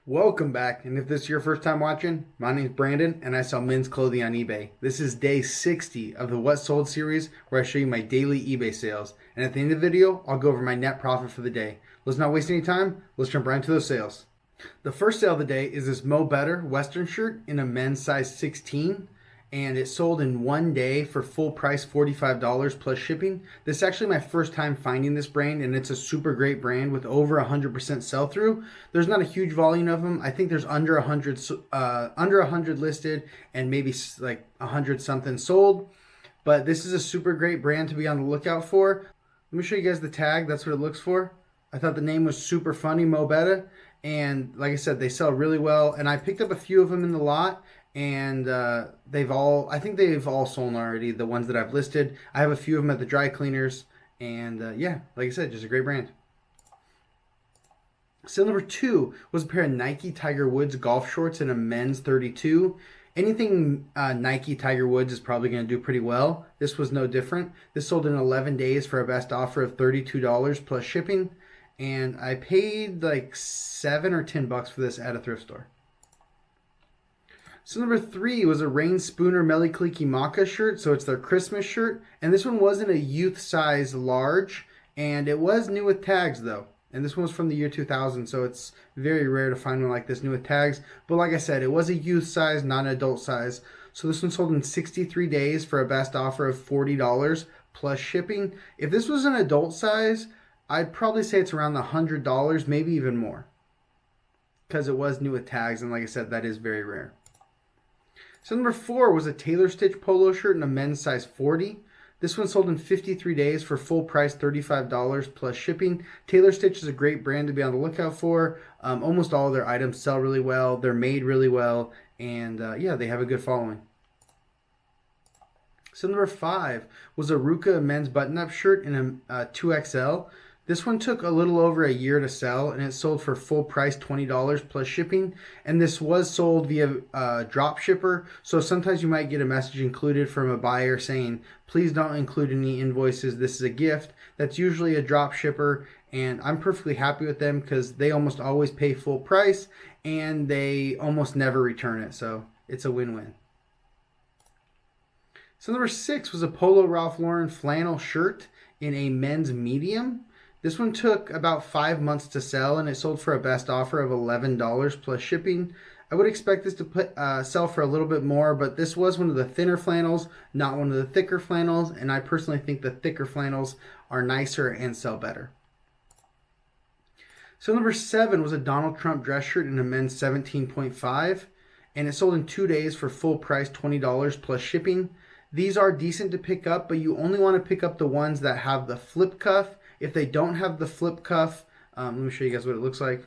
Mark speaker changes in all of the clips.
Speaker 1: Welcome back, and if this is your first time watching, my name is Brandon, and I sell men's clothing on eBay. This is day 60 of the What Sold series, where I show you my daily eBay sales. And at the end of the video, I'll go over my net profit for the day. Let's not waste any time, let's jump right into those sales. The first sale of the day is this Mo Better Western shirt in a men's size 16, and it sold in one day for full price $45 plus shipping. This is actually my first time finding this brand, and it's a super great brand with over 100% sell through. There's not a huge volume of them. I think there's under 100 listed and maybe like 100 something sold. But this is a super great brand to be on the lookout for. Let me show you guys the tag. That's what it looks for. I thought the name was super funny, Mo Better. And like I said, they sell really well. And I picked up a few of them in the lot, and I think they've all sold already, the ones that I've listed. I have a few of them at the dry cleaners, and yeah, like I said, just a great brand. Sale number 2 was a pair of Nike Tiger Woods golf shorts in a men's 32. Anything Nike Tiger Woods is probably going to do pretty well. This was no different. This sold in 11 days for a best offer of $32 plus shipping, and I paid like $7 or $10 for this at a thrift store. So number 3 was a Rain Spooner Mele Kaliki Maka shirt. So it's their Christmas shirt. And this one wasn't a youth size large. And it was new with tags though. And this one was from the year 2000. So it's very rare to find one like this new with tags. But like I said, it was a youth size, not an adult size. So this one sold in 63 days for a best offer of $40 plus shipping. If this was an adult size, I'd probably say it's around the $100, maybe even more. Because it was new with tags. And like I said, that is very rare. So number 4 was a Taylor Stitch polo shirt in a men's size 40. This one sold in 53 days for full price $35 plus shipping. Taylor Stitch is a great brand to be on the lookout for. Almost all of their items sell really well. They're made really well. And yeah, they have a good following. So number 5 was a Ruka men's button-up shirt in a 2XL. This one took a little over a year to sell, and it sold for full price $20 plus shipping. And this was sold via drop shipper, so sometimes you might get a message included from a buyer saying, please don't include any invoices, this is a gift. That's usually a drop shipper, and I'm perfectly happy with them because they almost always pay full price, and they almost never return it, so it's a win-win. So number 6 was a Polo Ralph Lauren flannel shirt in a men's medium. This one took about 5 months to sell, and it sold for a best offer of $11 plus shipping. I would expect this to sell for a little bit more, but this was one of the thinner flannels, not one of the thicker flannels, and I personally think the thicker flannels are nicer and sell better. So number 7 was a Donald Trump dress shirt in a men's 17.5, and it sold in 2 days for full price $20 plus shipping. These are decent to pick up, but you only want to pick up the ones that have the flip cuff. If they don't have the flip cuff, let me show you guys what it looks like.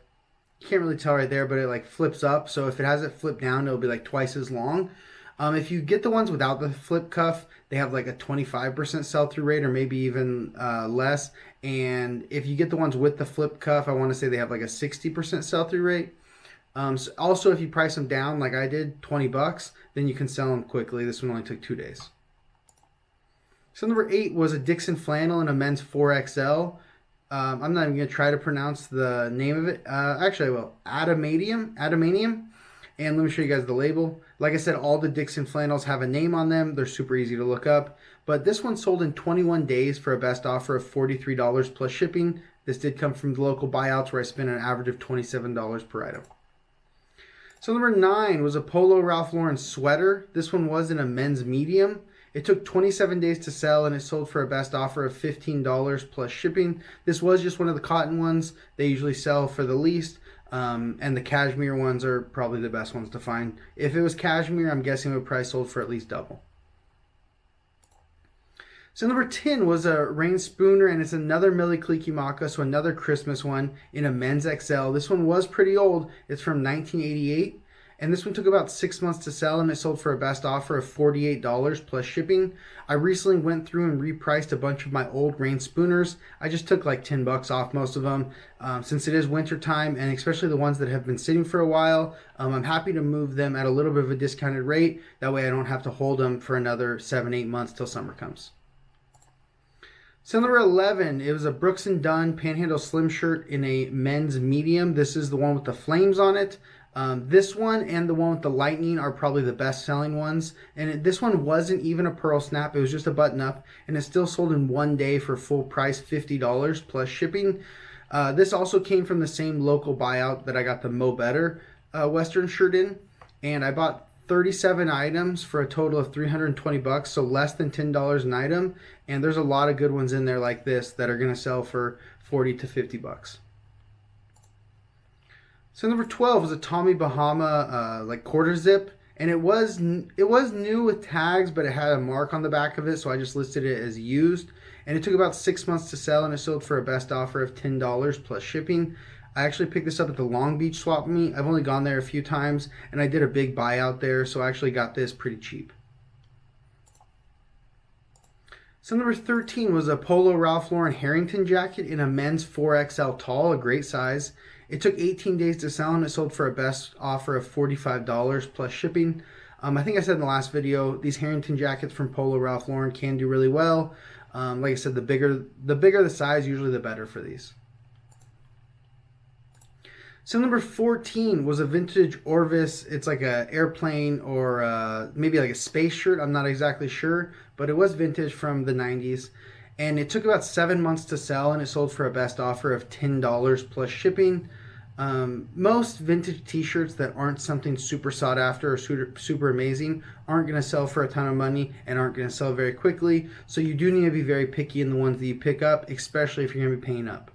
Speaker 1: You can't really tell right there, but it like flips up. So if it has it flipped down, it'll be like twice as long. If you get the ones without the flip cuff, they have like a 25% sell-through rate or maybe even less. And if you get the ones with the flip cuff, I want to say they have like a 60% sell-through rate. So also, if you price them down like I did, $20, then you can sell them quickly. This one only took 2 days. So number 8 was a Dixon flannel in a men's 4XL. I'm not even going to try to pronounce the name of it. Actually, I will. Adamantium. And let me show you guys the label. Like I said, all the Dixon flannels have a name on them. They're super easy to look up. But this one sold in 21 days for a best offer of $43 plus shipping. This did come from the local buyouts where I spent an average of $27 per item. So number 9 was a Polo Ralph Lauren sweater. This one was in a men's medium. It took 27 days to sell, and it sold for a best offer of $15 plus shipping. This was just one of the cotton ones. They usually sell for the least, and the cashmere ones are probably the best ones to find. If it was cashmere, I'm guessing it would probably sold for at least double. So number 10 was a Rain Spooner, and it's another Mele Kaliki Maka, so another Christmas one in a men's XL. This one was pretty old. It's from 1988. And this one took about 6 months to sell, and it sold for a best offer of $48 plus shipping. I recently went through and repriced a bunch of my old Rain Spooners. I just took like $10 off most of them. Since it is winter time, and especially the ones that have been sitting for a while, I'm happy to move them at a little bit of a discounted rate. That way I don't have to hold them for another 7-8 months till summer comes. So number 11, it was a Brooks& Dunn Panhandle Slim shirt in a men's medium. This is the one with the flames on it. This one and the one with the lightning are probably the best selling ones. And this one wasn't even a pearl snap. It was just a button up. And it still sold in one day for full price, $50 plus shipping. This also came from the same local buyout that I got the Mo Better Western shirt in. And I bought 37 items for a total of $320, so less than $10 an item. And there's a lot of good ones in there like this that are going to sell for $40 to $50. So number 12 was a Tommy Bahama like quarter zip, and it was new with tags, but it had a mark on the back of it, so I just listed it as used. And it took about 6 months to sell, and it sold for a best offer of $10 plus shipping. I actually picked this up at the Long Beach swap meet. I've only gone there a few times, and I did a big buyout there, so I actually got this pretty cheap. So number 13 was a Polo Ralph Lauren Harrington jacket in a men's 4XL tall, a great size. It took 18 days to sell, and it sold for a best offer of $45 plus shipping. I think I said in the last video, these Harrington jackets from Polo Ralph Lauren can do really well. Like I said, the bigger the size, usually the better for these. So number 14 was a vintage Orvis. It's like an airplane or maybe like a space shirt. I'm not exactly sure, but it was vintage from the 90s. And it took about 7 months to sell, and it sold for a best offer of $10 plus shipping. Most vintage t-shirts that aren't something super sought after or super amazing aren't going to sell for a ton of money and aren't going to sell very quickly. So you do need to be very picky in the ones that you pick up, especially if you're going to be paying up.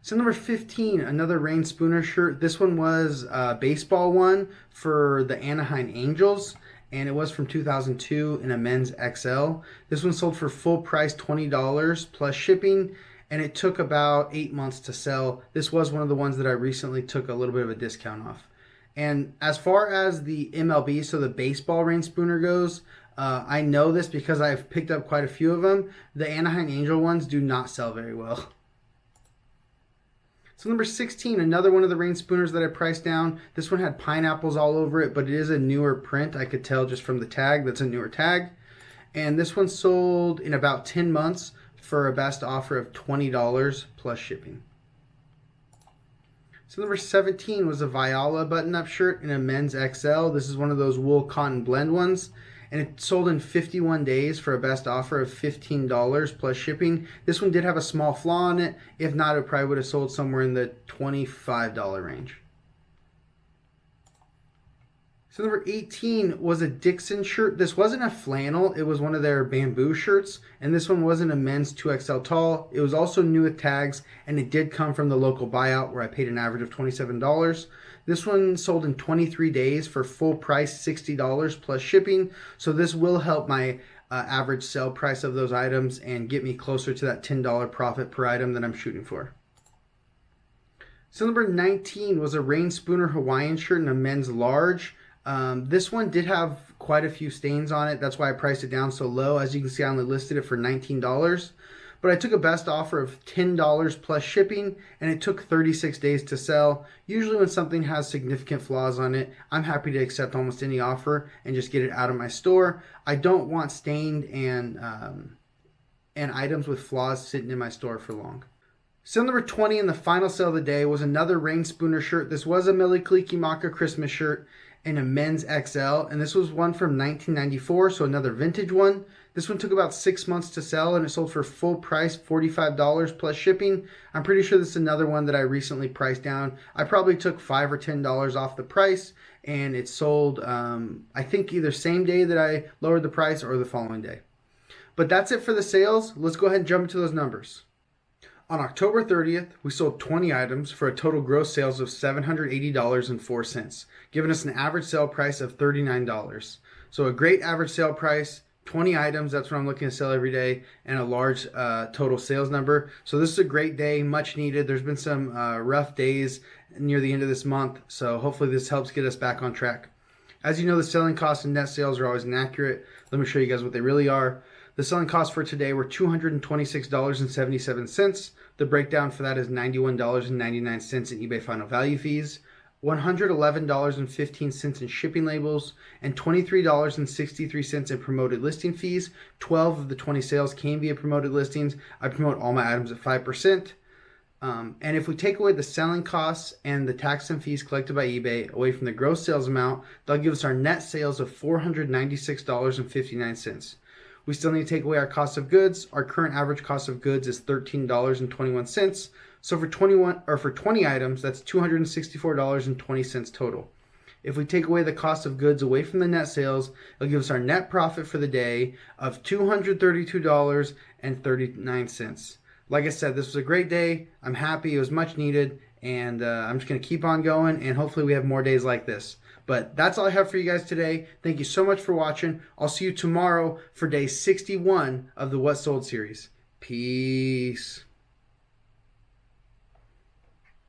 Speaker 1: So number 15, another Rain Spooner shirt. This one was a baseball one for the Anaheim Angels, and it was from 2002 in a men's XL. This one sold for full price $20 plus shipping, and it took about 8 months to sell. This was one of the ones that I recently took a little bit of a discount off. And as far as the MLB, so the baseball Rain Spooner goes, I know this because I've picked up quite a few of them. The Anaheim Angel ones do not sell very well. So number 16, another one of the Rain Spooners that I priced down. This one had pineapples all over it, but it is a newer print. I could tell just from the tag, that's a newer tag. And this one sold in about 10 months for a best offer of $20 plus shipping. So number 17 was a Viola button-up shirt in a men's XL. This is one of those wool cotton blend ones. And it sold in 51 days for a best offer of $15 plus shipping. This one did have a small flaw in it. If not, it probably would have sold somewhere in the $25 range. So number 18 was a Dixon shirt. This wasn't a flannel. It was one of their bamboo shirts. And this one wasn't a men's 2XL tall. It was also new with tags. And it did come from the local buyout where I paid an average of $27. This one sold in 23 days for full price $60 plus shipping. So this will help my average sale price of those items and get me closer to that $10 profit per item that I'm shooting for. So number 19 was a Rain Spooner Hawaiian shirt in a men's large. This one did have quite a few stains on it. That's why I priced it down so low. As you can see, I only listed it for $19. But I took a best offer of $10 plus shipping, and it took 36 days to sell. Usually when something has significant flaws on it, I'm happy to accept almost any offer and just get it out of my store. I don't want stained and items with flaws sitting in my store for long. Sale number 20 in the final sale of the day was another Rain Spooner shirt. This was a Mele Kalikimaka Christmas shirt in a men's XL, and this was one from 1994, so another vintage one. This one took about 6 months to sell, and it sold for full price $45 plus shipping. I'm pretty sure this is another one that I recently priced down. I probably took $5 or $10 off the price, and it sold, I think either same day that I lowered the price or the following day. But that's it for the sales. Let's go ahead and jump into those numbers. On October 30th, we sold 20 items for a total gross sales of $780.04, giving us an average sale price of $39. So a great average sale price, 20 items, that's what I'm looking to sell every day, and a large total sales number. So this is a great day, much needed. There's been some rough days near the end of this month, so hopefully this helps get us back on track. As you know, the selling costs and net sales are always inaccurate. Let me show you guys what they really are. The selling costs for today were $226.77. The breakdown for that is $91.99 in eBay final value fees. $111.15 in shipping labels, and $23.63 in promoted listing fees. 12 of the 20 sales came via promoted listings. I promote all my items at 5%. And if we take away the selling costs and the tax and fees collected by eBay away from the gross sales amount, that'll give us our net sales of $496.59. We still need to take away our cost of goods. Our current average cost of goods is $13.21. So for 20 items, that's $264.20 total. If we take away the cost of goods away from the net sales, it'll give us our net profit for the day of $232.39. Like I said, this was a great day. I'm happy. It was much needed. And I'm just going to keep on going. And hopefully we have more days like this. But that's all I have for you guys today. Thank you so much for watching. I'll see you tomorrow for day 61 of the What Sold series. Peace.